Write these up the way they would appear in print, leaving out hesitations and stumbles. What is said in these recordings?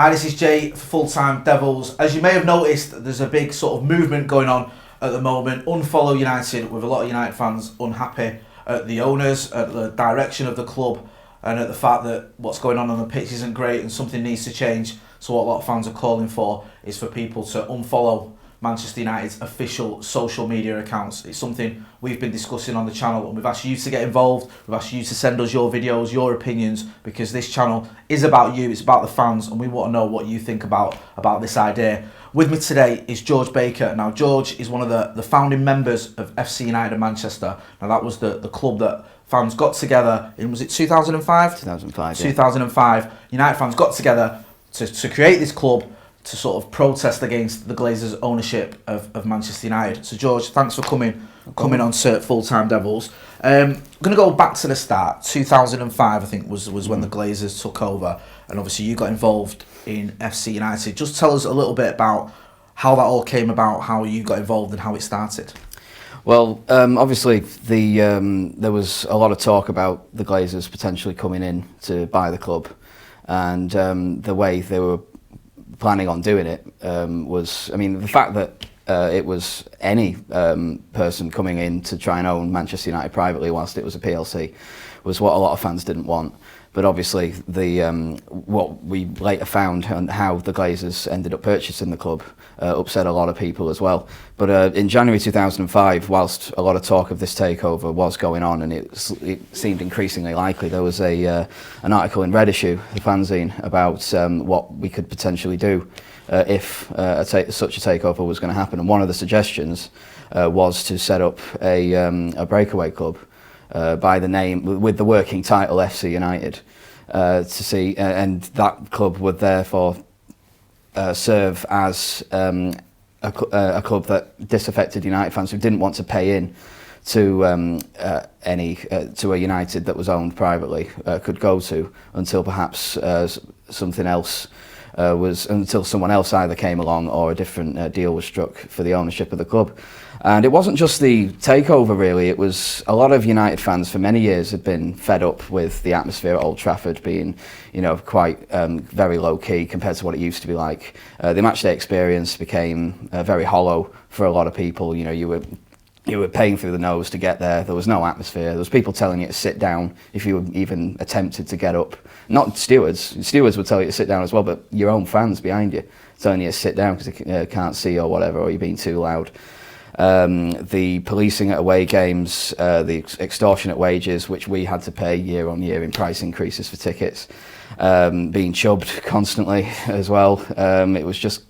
Hi, this is Jay for Full Time Devils. As you may have noticed, there's a big sort of movement going on at the moment. Unfollow United, with a lot of United fans unhappy at the owners, at the direction of the club, and at the fact that what's going on the pitch isn't great and something needs to change. So what a lot of fans are calling for is for people to unfollow Manchester United's official social media accounts. It's something we've been discussing on the channel, and we've asked you to get involved. We've asked you to send us your videos, your opinions, because this channel is about you, it's about the fans, and we want to know what you think about this idea. With me today is George Baker. Now, George is one of the founding members of FC United of Manchester. Now, that was the club that fans got together in, was it 2005? 2005, yeah. 2005. United fans got together to create this club, to sort of protest against the Glazers' ownership of Manchester United. So George, thanks for coming on to Full Time Devils. I'm going to go back to the start. 2005, I think, was when the Glazers took over, and obviously you got involved in FC United. Just tell us a little bit about how that all came about, how you got involved and how it started. Well, obviously there was a lot of talk about the Glazers potentially coming in to buy the club, and the way they were planning on doing it was, I mean, the fact that it was any person coming in to try and own Manchester United privately whilst it was a PLC was what a lot of fans didn't want. But obviously what we later found and how the Glazers ended up purchasing the club upset a lot of people as well. But in January 2005, whilst a lot of talk of this takeover was going on and it seemed increasingly likely, there was an article in Red Issue, the fanzine, about what we could potentially do if such a takeover was going to happen. And one of the suggestions was to set up a breakaway club by the name, with the working title FC United, and that club would therefore serve as a club that disaffected United fans who didn't want to pay in to a United that was owned privately could go to until perhaps something else until someone else either came along or a different deal was struck for the ownership of the club. And it wasn't just the takeover, really. It was a lot of United fans for many years had been fed up with the atmosphere at Old Trafford being, quite very low key compared to what it used to be like. The matchday experience became very hollow for a lot of people. You were paying through the nose to get there. There was no atmosphere. There was people telling you to sit down if you even attempted to get up. Not stewards. Stewards would tell you to sit down as well, but your own fans behind you telling you to sit down because they can't see or whatever, or you're being too loud. The policing at away games, the extortionate wages which we had to pay year on year in price increases for tickets, being chubbed constantly as well. It was just,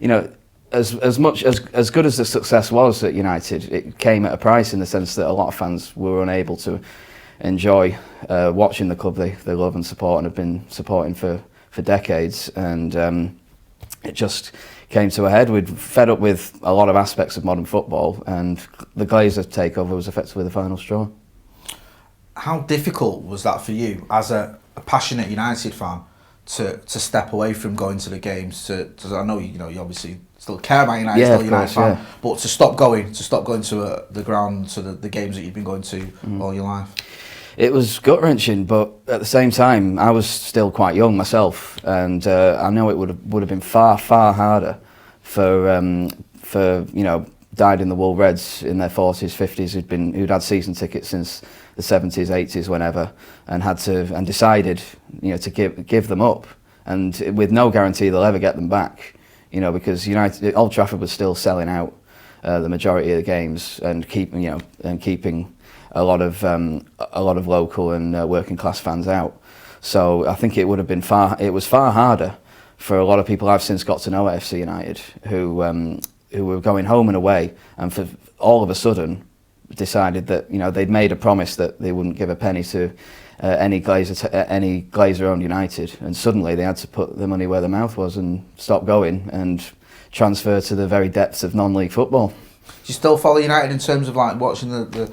as good as the success was at United, it came at a price in the sense that a lot of fans were unable to enjoy watching the club they love and support and have been supporting for decades, and it just came to a head. We'd fed up with a lot of aspects of modern football, and the Glazer takeover was effectively the final straw. How difficult was that for you as a passionate United fan to step away from going to the games? I know you obviously still care about United, still a United fan, yeah. But to stop going to the ground, to the games that you've been going to all your life. It was gut-wrenching, but at the same time, I was still quite young myself, and I know it would have been far harder for dyed-in-the-wool Reds in their 40s, 50s who'd had season tickets since the 70s, 80s, whenever, and decided to give them up, and with no guarantee they'll ever get them back, because Old Trafford was still selling out the majority of the games and keeping a lot of local and working class fans out. So I think it was far harder for a lot of people I've since got to know at FC United who were going home and away, and for all of a sudden decided that they'd made a promise that they wouldn't give a penny to any Glazer-owned United, and suddenly they had to put their money where their mouth was and stop going and transfer to the very depths of non-league football. Do you still follow United in terms of like watching the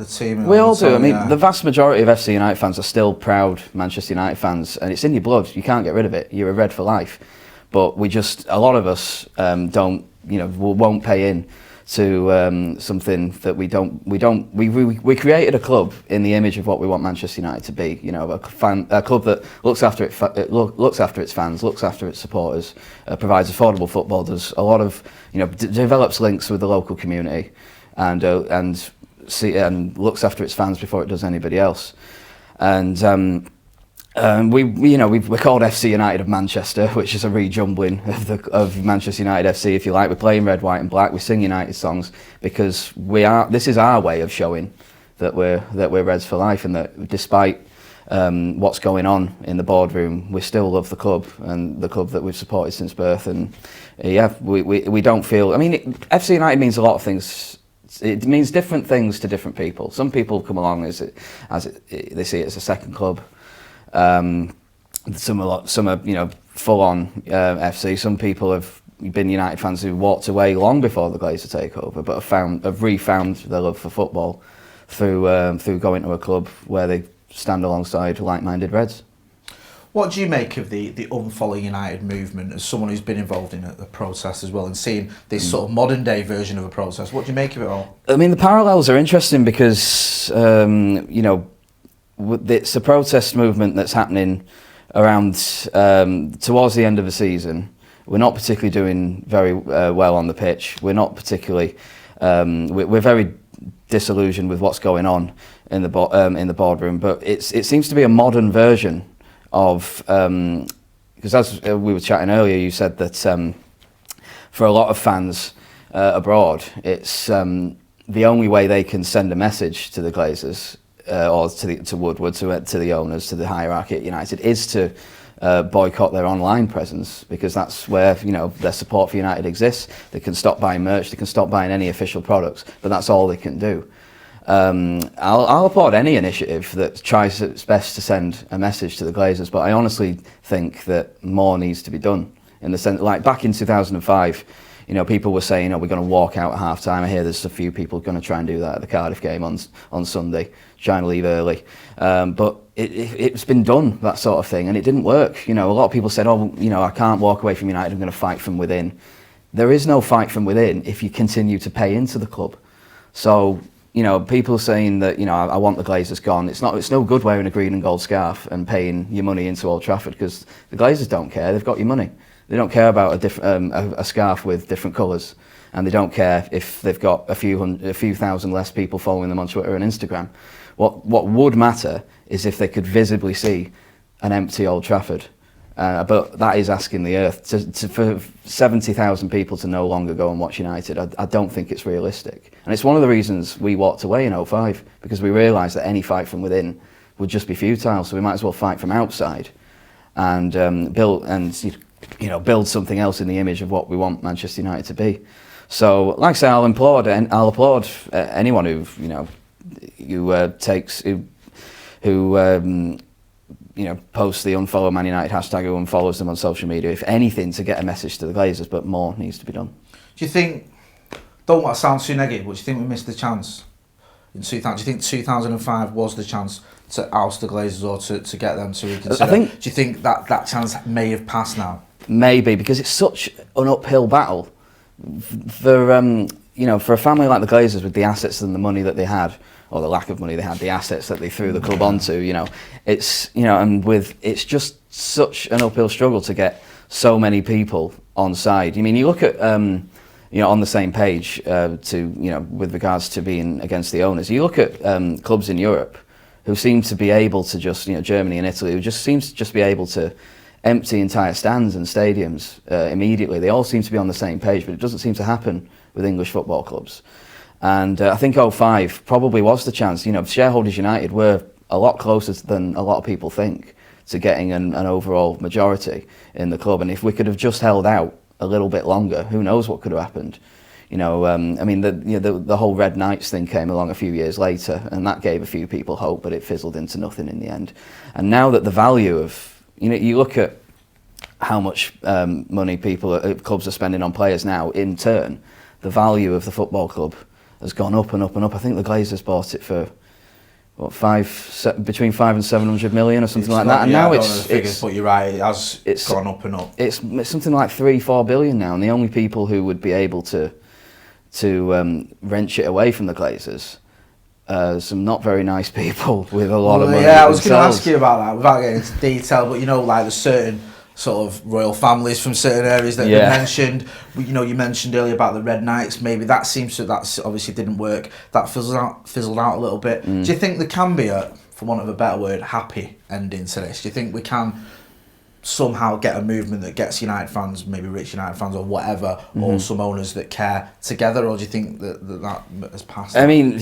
team? We all do. I mean, the vast majority of FC United fans are still proud Manchester United fans, and it's in your blood. You can't get rid of it. You're a Red for life. But a lot of us won't pay in to something that we created a club in the image of what we want Manchester United to be. You know, a club that looks after looks after its fans, looks after its supporters, provides affordable football, does a lot of, you know, develops links with the local community, and looks after its fans before it does anybody else. And we're called FC United of Manchester, which is a rejumbling of Manchester United FC, if you like. We're playing red, white, and black. We sing United songs because this is our way of showing that we're Reds for life, and that despite what's going on in the boardroom, we still love the club and the club that we've supported since birth. And we don't feel. I mean, FC United means a lot of things. It means different things to different people. Some people come along they see it as a second club. Some are, you know, full on FC. Some people have been United fans who walked away long before the Glazer takeover, but have refound their love for football through going to a club where they stand alongside like-minded Reds. What do you make of the Unfollow United movement, as someone who's been involved in the process as well, and seeing this sort of modern day version of a process? What do you make of it all? I mean, the parallels are interesting because you know, it's a protest movement that's happening around towards the end of the season. We're not particularly doing very well on the pitch. We're not particularly. We're very disillusioned with what's going on in the boardroom. But it seems to be a modern version of, because as we were chatting earlier, you said that for a lot of fans abroad, it's the only way they can send a message to the Glazers. Or to Woodward, to the owners, to the hierarchy at United, is to boycott their online presence, because that's where, you know, their support for United exists. They can stop buying merch, they can stop buying any official products, but that's all they can do. I'll applaud any initiative that tries its best to send a message to the Glazers, but I honestly think that more needs to be done. In the sense, like back in 2005. You know, people were saying, "Oh, we're going to walk out at half time." I hear there's a few people going to try and do that at the Cardiff game on Sunday, trying to leave early. But it's been done, that sort of thing, and it didn't work. You know, a lot of people said, "Oh, you know, I can't walk away from United. I'm going to fight from within." There is no fight from within if you continue to pay into the club. So, you know, people saying that, you know, I want the Glazers gone. It's no good wearing a green and gold scarf and paying your money into Old Trafford, because the Glazers don't care. They've got your money. They don't care about a scarf with different colours, and they don't care if they've got a few thousand less people following them on Twitter and Instagram. What would matter is if they could visibly see an empty Old Trafford. But that is asking the earth. For 70,000 people to no longer go and watch United, I don't think it's realistic. And it's one of the reasons we walked away in 2005, because we realised that any fight from within would just be futile. So we might as well fight from outside and build something else in the image of what we want Manchester United to be. So, like I say, I'll applaud anyone who posts the Unfollow Man United hashtag, who unfollows them on social media, if anything, to get a message to the Glazers. But more needs to be done. Do you think? Don't want to sound too negative, but do you think we missed the chance in 2000? Do you think 2005 was the chance to oust the Glazers, or to get them to reconsider? Do you think that chance may have passed now? Maybe, because it's such an uphill battle for a family like the Glazers, with the assets and the money that they had, or the lack of money they had, the assets that they threw the club onto. It's just such an uphill struggle to get so many people on side. I mean, you look at on the same page with regards to being against the owners. You look at clubs in Europe who seem to be able to just, Germany and Italy, who just seems to just be able to empty entire stands and stadiums immediately. They all seem to be on the same page, but it doesn't seem to happen with English football clubs. And I think 2005 probably was the chance. Shareholders United were a lot closer than a lot of people think to getting an overall majority in the club. And if we could have just held out a little bit longer, who knows what could have happened. The whole Red Knights thing came along a few years later, and that gave a few people hope, but it fizzled into nothing in the end. And now that the value of, you look at how much money clubs are spending on players now, in turn, the value of the football club has gone up and up and up. I think the Glazers bought it for between 500 and 700 million or something like that. And now but you're right, it's gone up and up. It's something like 3-4 billion now, and the only people who would be able to to wrench it away from the Glazers. Some not very nice people with a lot of money. Yeah, I was going to ask you about that without getting into detail, but like there's certain sort of royal families from certain areas that you mentioned. You mentioned earlier about the Red Knights. Maybe that's obviously didn't work. That fizzled out a little bit. Do you think there can be for want of a better word, happy ending to this? Do you think we can somehow get a movement that gets United fans, maybe rich United fans or whatever, or some owners that care together, or do you think that has passed? I mean,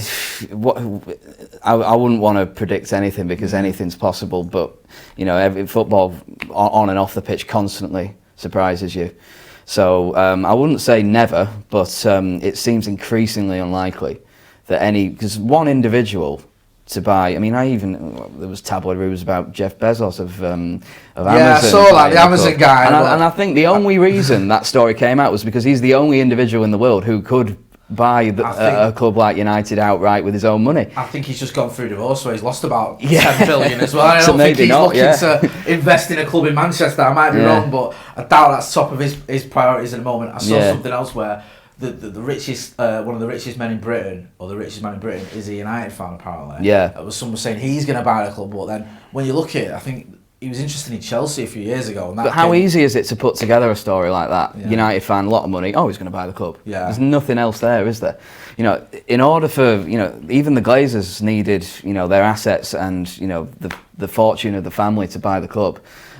I wouldn't want to predict anything because anything's possible, but every football on and off the pitch constantly surprises you. So I wouldn't say never, but it seems increasingly unlikely that because one individual to buy. I mean, there was tabloid rumours about Jeff Bezos of Amazon. Yeah, I saw that, the Amazon guy. And I think the only reason that story came out was because he's the only individual in the world who could buy a club like United outright with his own money. I think he's just gone through divorce, so he's lost about 10 billion as well. I So don't think he's looking yeah. to invest in a club in Manchester. I might be wrong, but I doubt that's top of his priorities at the moment. I saw something else where the richest, one of the richest men in Britain, or the richest man in Britain, is a United fan apparently. Yeah. It was someone saying he's going to buy the club, but then when you look at it, I think he was interested in Chelsea a few years ago. And but how easy is it to put together a story like that? Yeah. United fan, a lot of money. Oh, he's going to buy the club. Yeah. There's nothing else there, is there? In order for even the Glazers needed their assets and the fortune of the family to buy the club.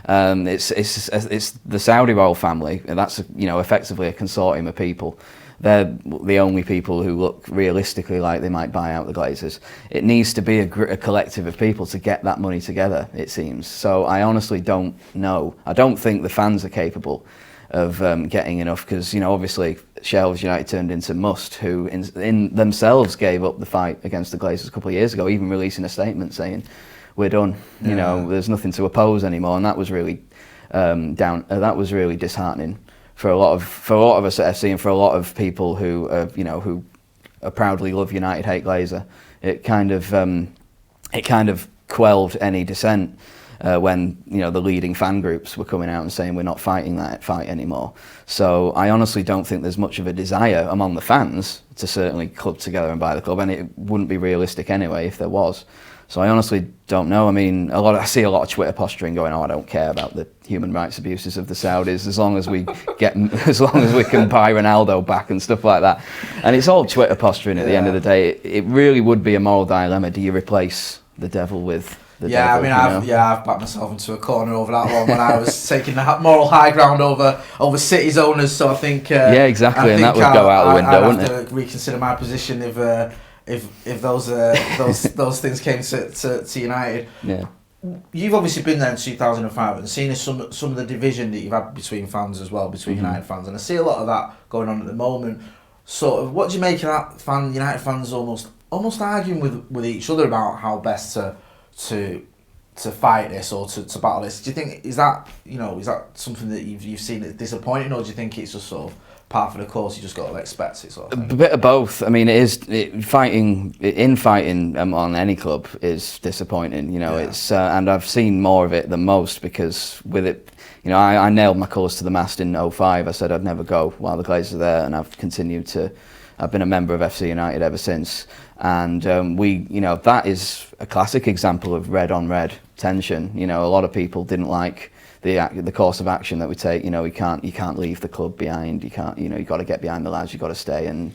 It's the Saudi royal family, and that's effectively a consortium of people. They're the only people who look realistically like they might buy out the Glazers. It needs to be a collective of people to get that money together, it seems. So I honestly don't know. I don't think the fans are capable of getting enough because, obviously, Sheffield United turned into Must, who in themselves gave up the fight against the Glazers a couple of years ago, even releasing a statement saying, we're done, there's nothing to oppose anymore. And that was really that was really disheartening for a lot of us at FC and for a lot of people who who proudly love United, hate Glazer. It kind of quelled any dissent when the leading fan groups were coming out and saying we're not fighting that fight anymore. So I honestly don't think there's much of a desire among the fans to certainly club together and buy the club, and it wouldn't be realistic anyway if there was. So I honestly don't know. I mean, I see a lot of Twitter posturing going on. I don't care about the human rights abuses of the Saudis as long as we can buy Ronaldo back and stuff like that. And it's all Twitter posturing at the end of the day. It really would be a moral dilemma. Do you replace the devil with the devil? I mean, I've backed myself into a corner over that one when I was taking the moral high ground over City's owners. So I think exactly, and that would go out the window, wouldn't it? I'd have to reconsider my position if those things came to United. Yeah. You've obviously been there in 2005 and seen some of the division that you've had between fans as well, between United fans, and I see a lot of that going on at the moment. Sort of, what do you make of that? United fans almost arguing with each other about how best to fight this or to battle this. Do you think is that something that you've seen that's disappointing, or do you think it's just sort of part of the course, you just got to expect it sort of thing? A bit of both. I mean, fighting on any club is disappointing. It's and I've seen more of it than most because with it, I nailed my colours to the mast in 2005. I said I'd never go while the Glazers are there, and I've been a member of FC United ever since. And that is a classic example of red on red tension. A lot of people didn't like the course of action that we take. You can't leave the club behind. You can't. You got to get behind the lads. You got to stay and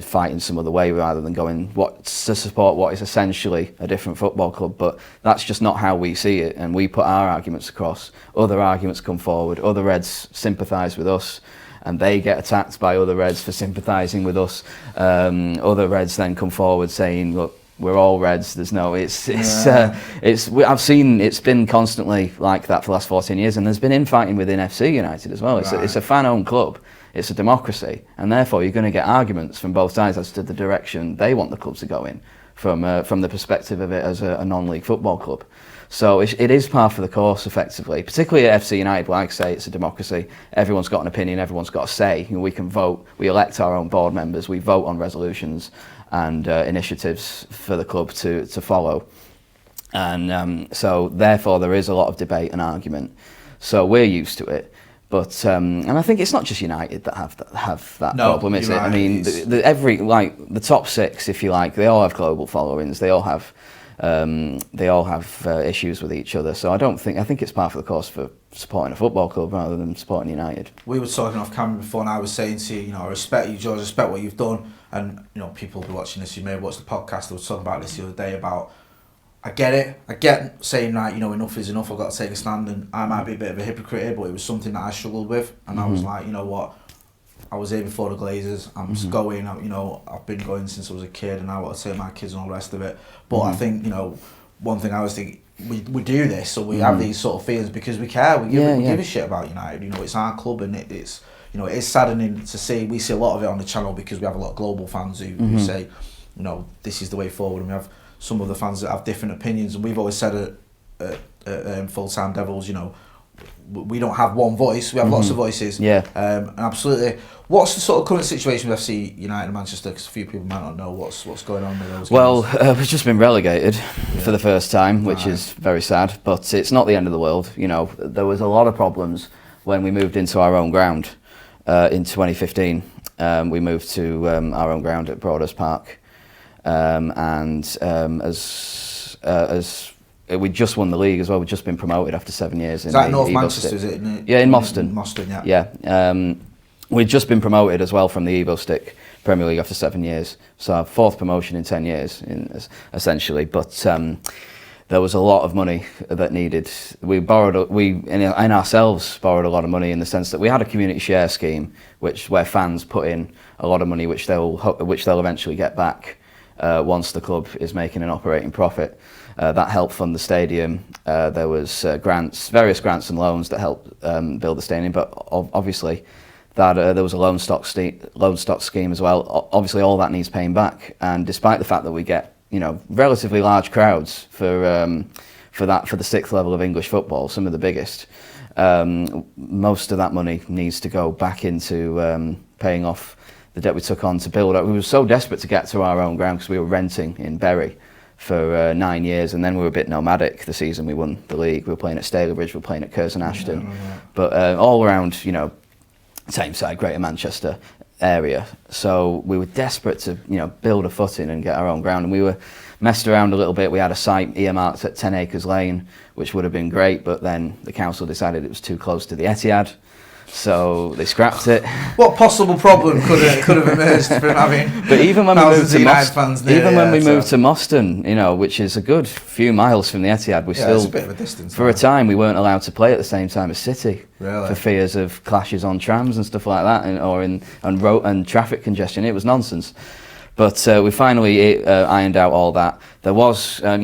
fight in some other way rather than going to support what is essentially a different football club. But that's just not how we see it. And we put our arguments across. Other arguments come forward. Other Reds sympathise with us, and they get attacked by other Reds for sympathising with us. Other Reds then come forward saying, look, we're all Reds. There's no. I've seen it's been constantly like that for the last 14 years, and there's been infighting within FC United as well. It's a fan-owned club. It's a democracy, and therefore you're going to get arguments from both sides as to the direction they want the club to go in, from the perspective of it as a non-league football club. So it is par for the course, effectively. Particularly at FC United, like I say, it's a democracy. Everyone's got an opinion. Everyone's got a say. We can vote. We elect our own board members. We vote on resolutions and initiatives for the club to follow. And so therefore there is a lot of debate and argument. So we're used to it. But and I think it's not just United that have that problem, is it? Right, I mean, the top six, if you like, they all have global followings. They all have issues with each other. So I think it's par for the course for supporting a football club rather than supporting United. We were talking off camera before, and I was saying to you, I respect you, George. I respect what you've done, and people will be watching this. You may have watched the podcast. I was talking about this the other day about. I get it. I get saying that, enough is enough. I've got to take a stand, and I might be a bit of a hypocrite here, but it was something that I struggled with, and I was like, you know what? I was here before the Glazers. I'm going. I've been going since I was a kid, and I want to take my kids and all the rest of it. But I think one thing I was thinking, we do this, so we have these sort of feelings because we care. We give a shit about United. It's our club, and it's it is saddening to see. We see a lot of it on the channel because we have a lot of global fans who say, this is the way forward, and we have some of the fans that have different opinions, and we've always said at Full Time Devils, we don't have one voice, we have lots of voices. Yeah. And absolutely. What's the sort of current situation with FC United and Manchester? Because a few people might not know what's going on with those games. Well, we've just been relegated for the first time, which is very sad, but it's not the end of the world. There was a lot of problems when we moved into our own ground in 2015. We moved to our own ground at Broadhurst Park. As we just won the league as well. We've just been promoted after 7 years. Is that North Manchester? Is it? Yeah, in Moston. Moston, yeah. Yeah. We've just been promoted as well from the Evo Stick Premier League after 7 years. So our fourth promotion in 10 years, essentially. But there was a lot of money that needed. We ourselves borrowed a lot of money in the sense that we had a community share scheme, where fans put in a lot of money, which they'll eventually get back. Once the club is making an operating profit. That helped fund the stadium. There was various grants and loans that helped build the stadium, but obviously there was a loan stock scheme as well. Obviously all that needs paying back, and despite the fact that we get relatively large crowds for the sixth level of English football, some of the biggest, most of that money needs to go back into paying off the debt we took on to build up. We were so desperate to get to our own ground because we were renting in Bury for 9 years, and then we were a bit nomadic the season we won the league. We were playing at Stalybridge, we were playing at Curzon Ashton, but all around, Tameside, Greater Manchester area. So we were desperate to, build a footing and get our own ground, and we were messed around a little bit. We had a site earmarked at 10 Acres Lane, which would have been great, but then the council decided it was too close to the Etihad. So they scrapped it. What possible problem could have emerged from having? But even when we moved to Moston, moved to Moston, which is a good few miles from the Etihad, we still, it's a bit of a distance. For a time, we weren't allowed to play at the same time as City, really? For fears of clashes on trams and stuff like that, and traffic congestion. It was nonsense. But we finally ironed out all that. There was, a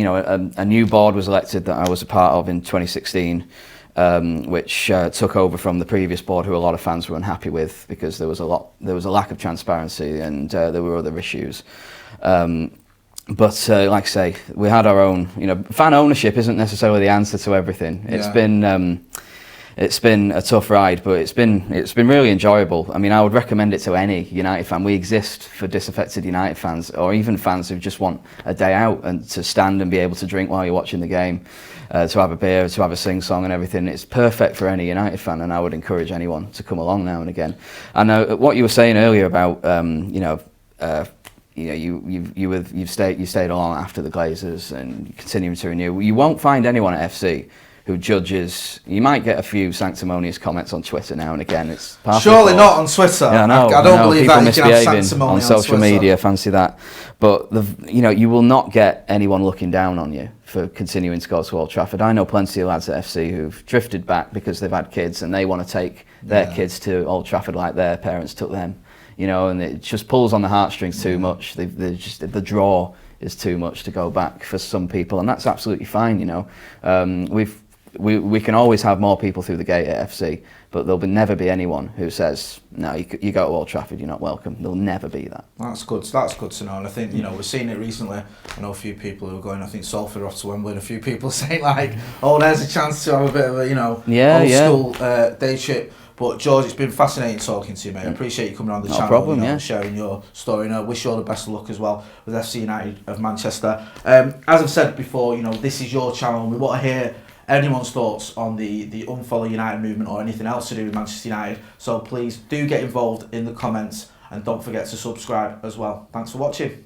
new board was elected that I was a part of in 2016. Which took over from the previous board, who a lot of fans were unhappy with because there was a lack of transparency, and there were other issues. But like I say, we had our own. Fan ownership isn't necessarily the answer to everything. It's been a tough ride, but it's been really enjoyable. I mean, I would recommend it to any United fan. We exist for disaffected United fans, or even fans who just want a day out and to stand and be able to drink while you're watching the game. To have a beer, to have a sing-song and everything. It's perfect for any United fan, and I would encourage anyone to come along now and again. And what you were saying earlier about, you stayed along after the Glazers and continuing to renew. You won't find anyone at FC who judges. You might get a few sanctimonious comments on Twitter now and again. It's surely not on Twitter. Yeah, I don't believe people that you can have misbehaving sanctimony on social Twitter. media. Fancy that. But you will not get anyone looking down on you for continuing to go to Old Trafford. I know plenty of lads at FC who've drifted back because they've had kids and they want to take their kids to Old Trafford like their parents took them. And it just pulls on the heartstrings too much. The draw is too much to go back for some people, and that's absolutely fine. We can always have more people through the gate at FC, but there'll never be anyone who says, no, you go to Old Trafford, you're not welcome. There'll never be that. That's good to know. And I think, we're seeing it recently. I know a few people who are going, I think Salford off to Wembley, and a few people saying there's a chance to have a bit of a, old school day trip. But George, it's been fascinating talking to you, mate. I appreciate you coming on the channel, problem, sharing your story. And I wish you all the best of luck as well with FC United of Manchester. As I've said before, this is your channel, and we want to hear anyone's thoughts on the Unfollow United movement or anything else to do with Manchester United. So please do get involved in the comments and don't forget to subscribe as well. Thanks for watching.